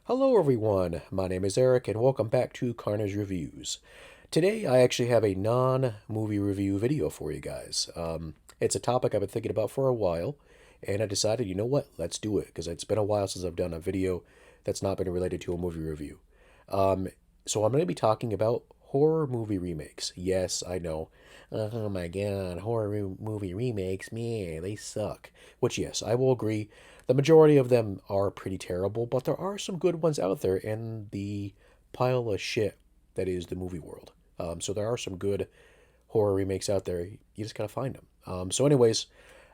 Hello everyone, my name is Eric and welcome back to Carnage Reviews. Today I actually have a non-movie review video for you guys. It's a topic I've been thinking about for a while and I decided, you know what, let's do it because it's been a while since I've done a video that's not been related to a movie review. Um, so I'm going to be talking about horror movie remakes. Yes, I know. Oh my god, movie remakes, man, they suck. Which, yes, I will agree. The majority of them are pretty terrible, but there are some good ones out there in the pile of shit that is the movie world. So there are some good horror remakes out there. You just gotta find them. Anyways,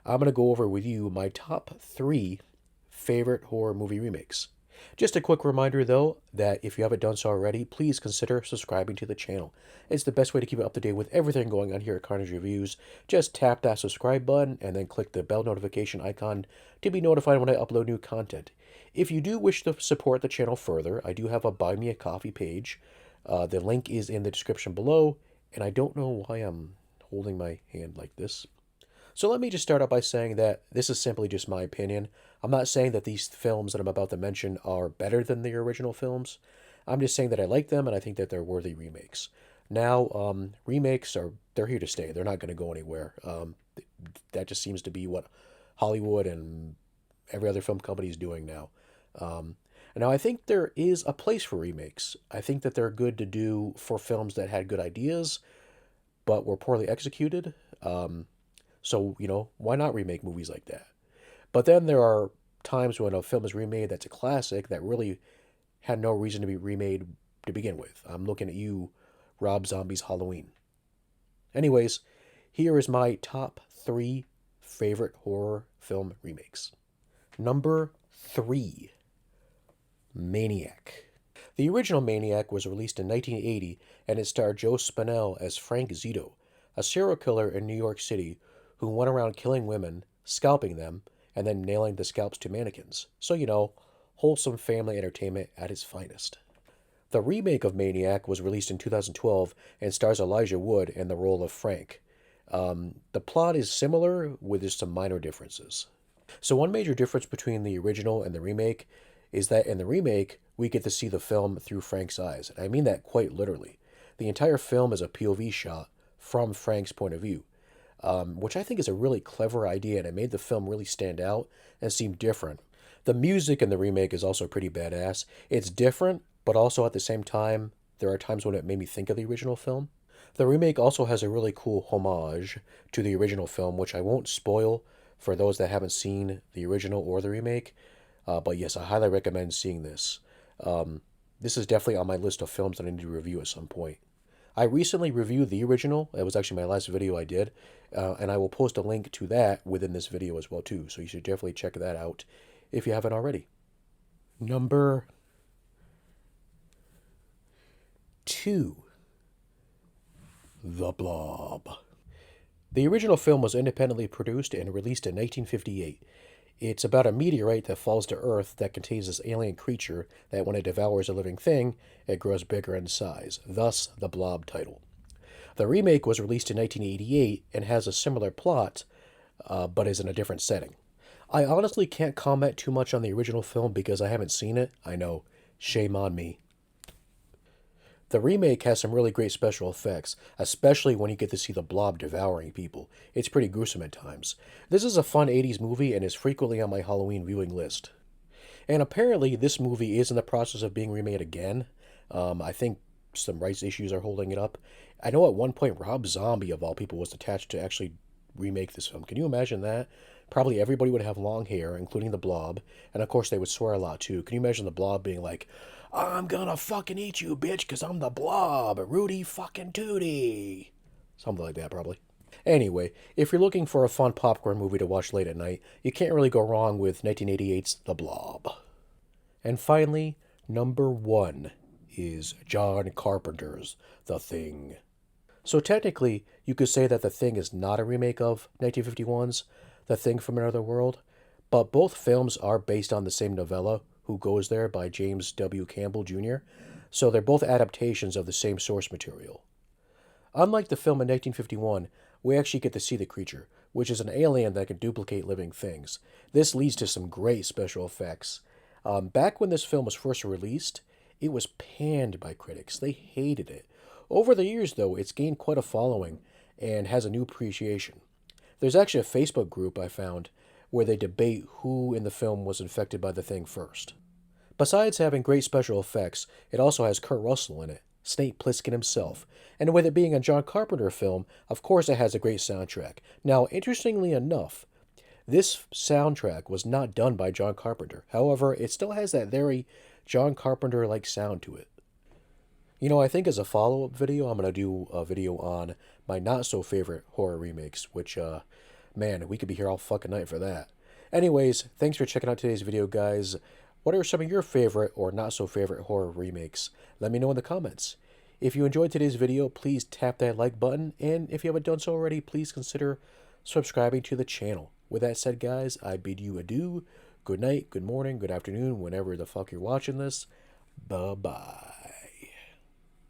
I'm gonna go over with you my top three favorite horror movie remakes. Just a quick reminder, though, that if you haven't done so already, please consider subscribing to the channel. It's the best way to keep up to date with everything going on here at Carnage Reviews. Just tap that subscribe button and then click the bell notification icon to be notified when I upload new content. If you do wish to support the channel further, I do have a Buy Me a Coffee page. The link is in the description below, and I don't know why I'm holding my hand like this. So let me just start out by saying that this is simply just my opinion. I'm not saying that these films that I'm about to mention are better than the original films. I'm just saying that I like them and I think that they're worthy remakes. Now, remakes they're here to stay. They're not going to go anywhere. That just seems to be what Hollywood and every other film company is doing now. Um, Now, I think there is a place for remakes. I think that they're good to do for films that had good ideas but were poorly executed. Why not remake movies like that? But then there are times when a film is remade that's a classic that really had no reason to be remade to begin with. I'm looking at you, Rob Zombie's Halloween. Anyways, here is my top three favorite horror film remakes. Number three, Maniac. The original Maniac was released in 1980 and it starred Joe Spinell as Frank Zito, a serial killer in New York City who went around killing women, scalping them, and then nailing the scalps to mannequins. So, wholesome family entertainment at its finest. The remake of Maniac was released in 2012 and stars Elijah Wood in the role of Frank. The plot is similar with just some minor differences. So, one major difference between the original and the remake is that in the remake, we get to see the film through Frank's eyes. And I mean that quite literally. The entire film is a POV shot from Frank's point of view, which I think is a really clever idea, and it made the film really stand out and seem different. The music in the remake is also pretty badass. It's different, but also at the same time, there are times when it made me think of the original film. The remake also has a really cool homage to the original film, which I won't spoil for those that haven't seen the original or the remake. But yes, I highly recommend seeing this. This is definitely on my list of films that I need to review at some point. I recently reviewed the original. It was actually my last video I did, and I will post a link to that within this video as well too. So you should definitely check that out if you haven't already. Number two, The Blob. The original film was independently produced and released in 1958. It's about a meteorite that falls to Earth that contains this alien creature that, when it devours a living thing, it grows bigger in size, thus the Blob title. The remake was released in 1988 and has a similar plot, but is in a different setting. I honestly can't comment too much on the original film because I haven't seen it. I know, shame on me. The remake has some really great special effects, especially when you get to see the blob devouring people. It's pretty gruesome at times. This is a fun 80s movie and is frequently on my Halloween viewing list. And apparently, this movie is in the process of being remade again. I think some rights issues are holding it up. I know at one point Rob Zombie, of all people, was attached to actually remake this film. Can you imagine that? Probably everybody would have long hair, including the blob, and of course they would swear a lot too. Can you imagine the blob being like, "I'm gonna fucking eat you, bitch, 'cause I'm the blob, Rudy fucking Tootie." Something like that, probably. Anyway, if you're looking for a fun popcorn movie to watch late at night, you can't really go wrong with 1988's The Blob. And finally, number one is John Carpenter's The Thing. So technically, you could say that The Thing is not a remake of 1951's The Thing from Another World, but both films are based on the same novella, Who Goes There by James W. Campbell Jr., so they're both adaptations of the same source material. Unlike the film in 1951, we actually get to see the creature, which is an alien that can duplicate living things. This leads to some great special effects. Back when this film was first released, it was panned by critics. They hated it. Over the years, though, it's gained quite a following and has a new appreciation. There's actually a Facebook group I found where they debate who in the film was infected by the thing first. Besides having great special effects, it also has Kurt Russell in it, Snake Plissken himself, and with it being a John Carpenter film, of course it has a great soundtrack. Now, interestingly enough, this soundtrack was not done by John Carpenter. However, it still has that very John Carpenter-like sound to it. I think as a follow-up video, I'm going to do a video on my not-so-favorite horror remakes, which, man, we could be here all fucking night for that. Anyways, thanks for checking out today's video, guys. What are some of your favorite or not-so-favorite horror remakes? Let me know in the comments. If you enjoyed today's video, please tap that like button, and if you haven't done so already, please consider subscribing to the channel. With that said, guys, I bid you adieu. Good night, good morning, good afternoon, whenever the fuck you're watching this. Bye-bye.